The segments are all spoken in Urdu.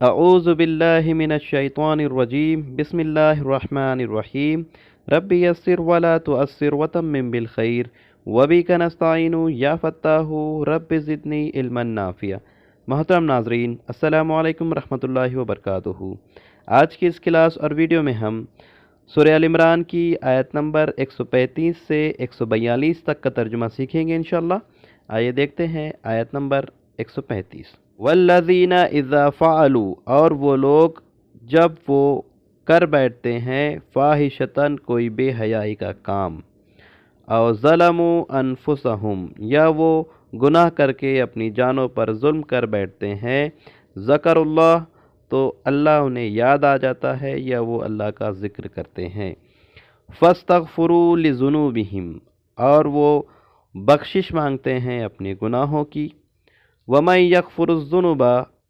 اعوذ باللہ من الشیطان الرجیم بسم اللہ الرحمن الرحیم رب یسر ولا تعسر وتمم بالخیر وبک نستعین یا فتاح رب زدنی علما نافعا۔ محترم ناظرین، السلام علیکم ورحمۃ اللہ وبرکاتہ۔ آج کی اس کلاس اور ویڈیو میں ہم سورہ ال عمران کی آیت نمبر 135 سے 142 تک کا ترجمہ سیکھیں گے انشاءاللہ۔ آئیے دیکھتے ہیں آیت نمبر 135۔ والذین اذا فعلوا، اور وہ لوگ جب وہ کر بیٹھتے ہیں فاحشتاً کوئی بے حیائی کا کام، او ظلموا انفسہم، یا وہ گناہ کر کے اپنی جانوں پر ظلم کر بیٹھتے ہیں، ذکر اللہ، تو اللہ انہیں یاد آ جاتا ہے یا وہ اللہ کا ذکر کرتے ہیں، فاستغفروا لذنوبہم، اور وہ بخشش مانگتے ہیں اپنے گناہوں کی، وَمَن يَغْفِرُ الذُّنُوبَ،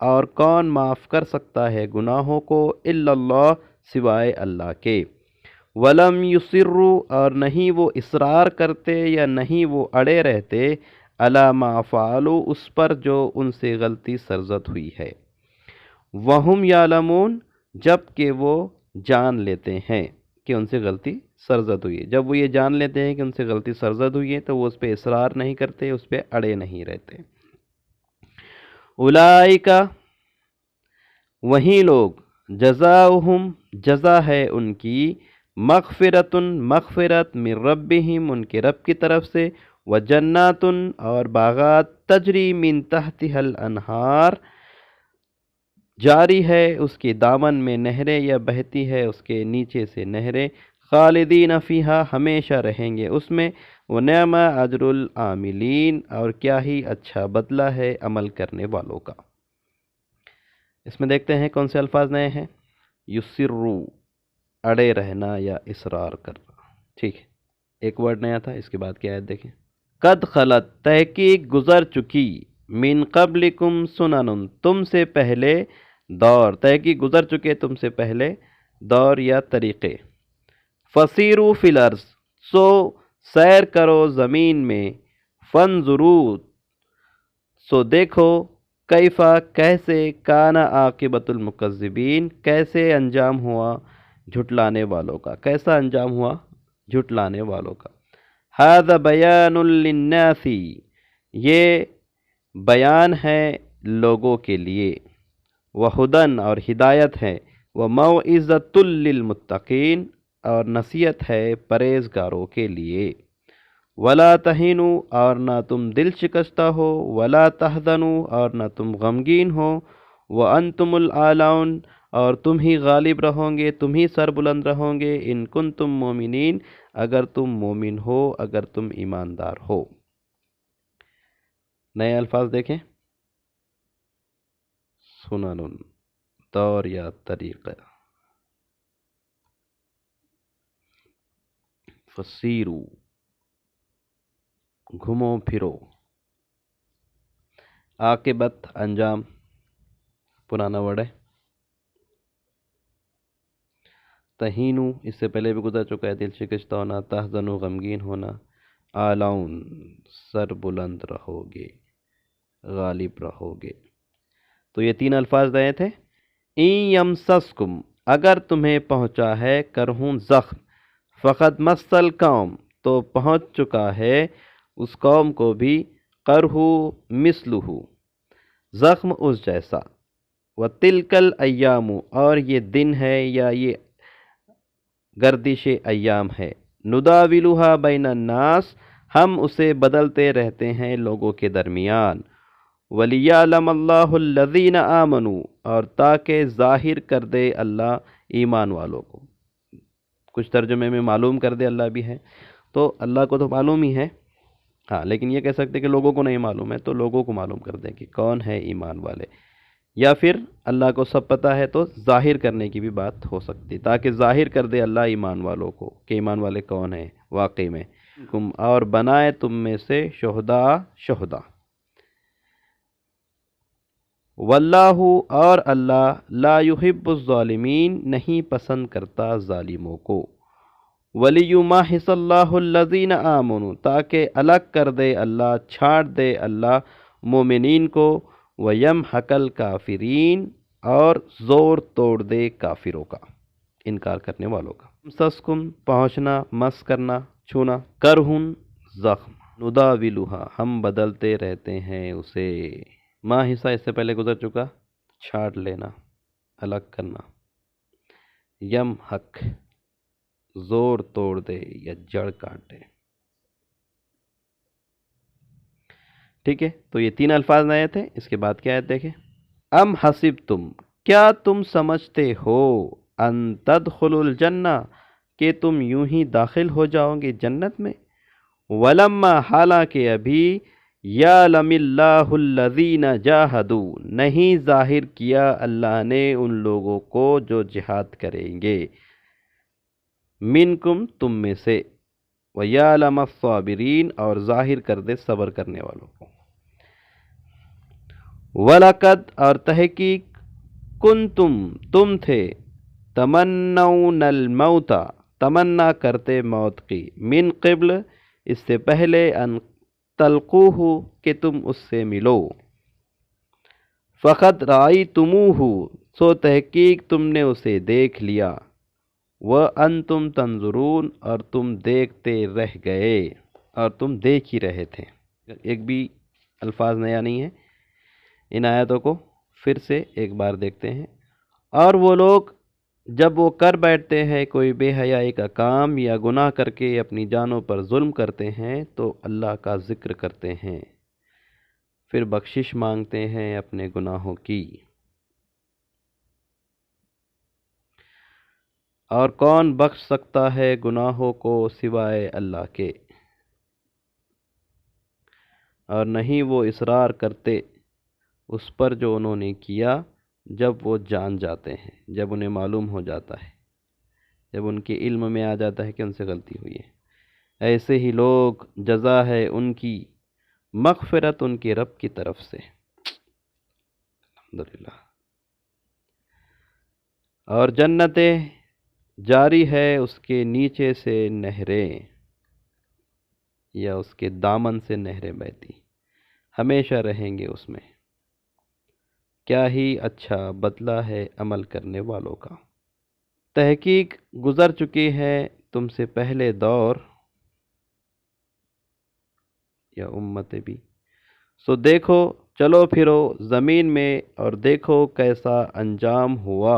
اور کون معاف کر سکتا ہے گناہوں کو، الا اللہ، سوائے اللہ کے، وَلَمْ يُصِرُّوا، اور نہیں وہ اصرار کرتے یا نہیں وہ اڑے رہتے، عَلَى مَا فَعَلُوا، اس پر جو ان سے غلطی سرزد ہوئی ہے، وَهُمْ يَعْلَمُونَ، جب کہ وہ جان لیتے ہیں کہ ان سے غلطی سرزد ہوئی ہے۔ جب وہ یہ جان لیتے ہیں کہ ان سے غلطی سرزد ہوئی ہے تو وہ اس پہ اصرار نہیں کرتے، اس پہ اڑے نہیں رہتے۔ اولئک، وہیں لوگ، جزاؤہم، جزا ہے ان کی، مغفرۃ، مغفرت، من ربہم، ان کے رب کی طرف سے، وجنات، اور باغات، تجری من تحتها الانہار، جاری ہے اس کے دامن میں نہریں یا بہتی ہے اس کے نیچے سے نہریں، خالدین فیہا، ہمیشہ رہیں گے اس میں، ونعم اجر العاملین، اور کیا ہی اچھا بدلہ ہے عمل کرنے والوں کا۔ اس میں دیکھتے ہیں کون سے الفاظ نئے ہیں۔ یسرو، اڑے رہنا یا اصرار کرنا، ٹھیک ہے، ایک ورڈ نیا تھا۔ اس کے بعد کی آیت دیکھیں۔ قد خلت، تحقیق گزر چکی، من قبلکم سنن، تم سے پہلے دور، تحقیق گزر چکے تم سے پہلے دور یا طریقے، فسیروا فی الارض، سو سیر کرو زمین میں، فانظروا، سو دیکھو، کیفا، کیسے، کان عاقبۃ المکذبین، کیسے انجام ہوا جھٹلانے والوں کا، کیسا انجام ہوا جھٹلانے والوں کا۔ ھذا بیان للناس، یہ بیان ہے لوگوں کے لیے، وہدن، اور ہدایت ہے، وموعظۃ للمتقین، اور نصیحت ہے پرہیزگاروں کے لیے، ولا تہینوا، اور نہ تم دل شکستہ ہو، ولا تحزنوا، اور نہ تم غمگین ہو، وانتم الاعلون، اور تم ہی غالب رہو گے، تم ہی سر بلند رہو گے، ان کنتم مومنین، اگر تم مومن ہو، اگر تم ایماندار ہو۔ نئے الفاظ دیکھیں۔ سنن، دور یا طریقہ، فسیرو، گھمو پھرو، عاقبت، انجام، پرانا ورڈ ہے۔ تہینو، اس سے پہلے بھی گزر چکا ہے، دل شکستہ ہونا، تحزنو، غمگین ہونا، آلون، سر بلند رہو گے، غالب رہو گے۔ تو یہ تین الفاظ نئے تھے۔ این یمسسکم، اگر تمہیں پہنچا ہے کرہون زخم، فقد مسل قوم، تو پہنچ چکا ہے اس قوم کو بھی، قرہو مثلہ، زخم اس جیسا، وتلک الایام، اور یہ دن ہے یا یہ گردش ایام ہے، نداولھا بین الناس، ہم اسے بدلتے رہتے ہیں لوگوں کے درمیان، وَلِيَعْلَمَ اللَّهُ الَّذِينَ آمَنُوا، اور تاکہ ظاہر کر دے اللہ ایمان والوں کو۔ کچھ ترجمے میں معلوم کر دے اللہ بھی ہے، تو اللہ کو تو معلوم ہی ہے، ہاں، لیکن یہ کہہ سکتے کہ لوگوں کو نہیں معلوم ہے، تو لوگوں کو معلوم کر دیں کہ کون ہے ایمان والے، یا پھر اللہ کو سب پتہ ہے تو ظاہر کرنے کی بھی بات ہو سکتی، تاکہ ظاہر کر دے اللہ ایمان والوں کو کہ ایمان والے کون ہیں واقعی میں، اور بنائے تم میں سے شہداء، واللہ، اور اللہ، لا یحب الظالمین، نہیں پسند کرتا ظالموں کو، وَلِيُمَحِصَ اللَّهُ الَّذِينَ آمَنُوا، تاکہ الگ کر دے اللہ، چھانٹ دے اللہ مومنین کو، وَيَمْحَقَ الْكَافِرِينَ، اور زور توڑ دے کافروں کا، انکار کرنے والوں کا۔ امسسکم پہنچنا، مس کرنا، چھونا، کرہن زخم، نداولھا ہم بدلتے رہتے ہیں اسے، ماں حصہ اس سے پہلے گزر چکا، چھانٹ لینا، الگ کرنا، یم حق زور توڑ دے یا جڑ کاٹ دے۔ ٹھیک ہے، تو یہ تین الفاظ نئے تھے۔ اس کے بعد کیا آیت دیکھیں، ام حسبتم کیا تم سمجھتے ہو، ان تدخلوا الجنہ کہ تم یوں ہی داخل ہو جاؤ گے جنت میں، ولما حالانکہ ابھی یعلم اللہ الذین جاہدوا نہیں ظاہر کیا اللہ نے ان لوگوں کو جو جہاد کریں گے، منکم تم میں سے، ویعلم الصابرین اور ظاہر کر دے صبر کرنے والوں کو۔ وَلَقَدْ اور تحقیق کنتم تم تھے، تمنون الموت تمنا کرتے موت کی، من قبل اس سے پہلے، ان تلقوہ کہ تم اس سے ملو، فقد رأیتموہ سو تحقیق تم نے اسے دیکھ لیا، وَأَنْتُمْ تنظرون اور تم دیکھتے رہ گئے، اور تم دیکھ ہی رہے تھے۔ ایک بھی الفاظ نیا نہیں ہے، ان آیتوں کو پھر سے ایک بار دیکھتے ہیں۔ اور وہ لوگ جب وہ کر بیٹھتے ہیں کوئی بے حیائی کا کام یا گناہ کر کے اپنی جانوں پر ظلم کرتے ہیں تو اللہ کا ذکر کرتے ہیں، پھر بخشش مانگتے ہیں اپنے گناہوں کی۔ اور کون بخش سکتا ہے گناہوں کو سوائے اللہ کے، اور نہیں وہ اصرار کرتے اس پر جو انہوں نے کیا جب وہ جان جاتے ہیں، جب انہیں معلوم ہو جاتا ہے، جب ان کے علم میں آ جاتا ہے کہ ان سے غلطی ہوئی ہے۔ ایسے ہی لوگ جزا ہے ان کی مغفرت ان کے رب کی طرف سے، الحمدللہ، اور جنتیں جاری ہے اس کے نیچے سے نہریں، یا اس کے دامن سے نہریں بہتی، ہمیشہ رہیں گے اس میں، کیا ہی اچھا بدلہ ہے عمل کرنے والوں کا۔ تحقیق گزر چکی ہے تم سے پہلے دور یا امتیں بھی، سو دیکھو چلو پھرو زمین میں اور دیکھو کیسا انجام ہوا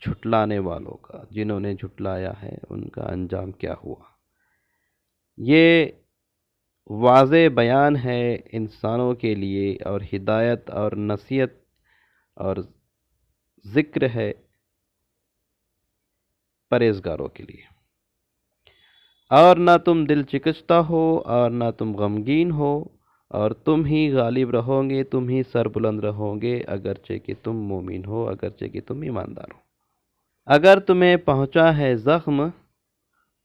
جھٹلانے والوں کا، جنہوں نے جھٹلایا ہے ان کا انجام کیا ہوا۔ یہ واضح بیان ہے انسانوں کے لیے، اور ہدایت اور نصیحت اور ذکر ہے پرہیزگاروں کے لیے۔ اور نہ تم دل چکچتا ہو اور نہ تم غمگین ہو، اور تم ہی غالب رہو گے، تم ہی سر بلند رہو گے، اگرچہ کہ تم مومن ہو، اگرچہ کہ تم ایماندار ہو۔ اگر تمہیں پہنچا ہے زخم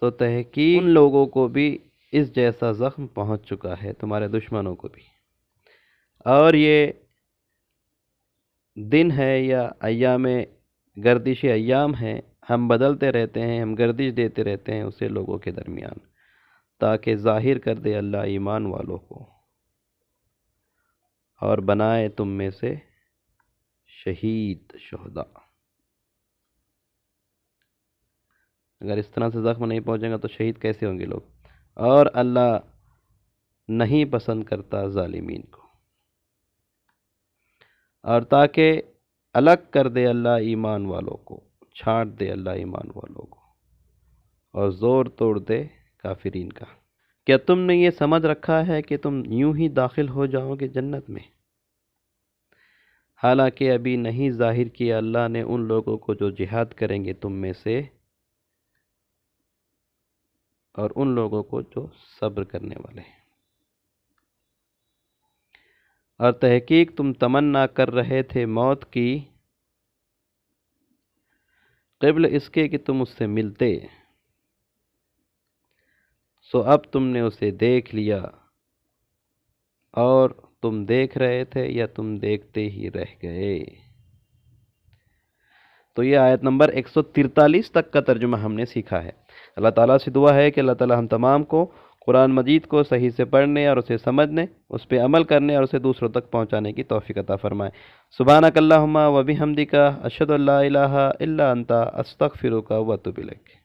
تو تحقیق ان لوگوں کو بھی اس جیسا زخم پہنچ چکا ہے، تمہارے دشمنوں کو بھی۔ اور یہ دن ہے یا ایام گردش ایام ہے، ہم بدلتے رہتے ہیں، ہم گردش دیتے رہتے ہیں اسے لوگوں کے درمیان، تاکہ ظاہر کر دے اللہ ایمان والوں کو، اور بنائے تم میں سے شہید شہداء۔ اگر اس طرح سے زخم نہیں پہنچے گا تو شہید کیسے ہوں گے لوگ؟ اور اللہ نہیں پسند کرتا ظالمین کو، اور تاکہ الگ کر دے اللہ ایمان والوں کو، چھانٹ دے اللہ ایمان والوں کو، اور زور توڑ دے کافرین کا۔ کیا تم نے یہ سمجھ رکھا ہے کہ تم یوں ہی داخل ہو جاؤ گے جنت میں، حالانکہ ابھی نہیں ظاہر کیا اللہ نے ان لوگوں کو جو جہاد کریں گے تم میں سے، اور ان لوگوں کو جو صبر کرنے والے ہیں۔ اور تحقیق تم تمنا کر رہے تھے موت کی، قبل اس کے کہ تم اس سے ملتے، سو اب تم نے اسے دیکھ لیا، اور تم دیکھ رہے تھے یا تم دیکھتے ہی رہ گئے۔ تو یہ آیت نمبر 143 تک کا ترجمہ ہم نے سیکھا ہے۔ اللہ تعالیٰ سے دعا ہے کہ اللہ تعالیٰ ہم تمام کو قرآن مجید کو صحیح سے پڑھنے اور اسے سمجھنے، اس پہ عمل کرنے اور اسے دوسروں تک پہنچانے کی توفیق عطا فرمائے۔ سبحانک اللہم و بحمدک، اشہد ان لا الہ الا انت، استغفرک و اتوب الیک۔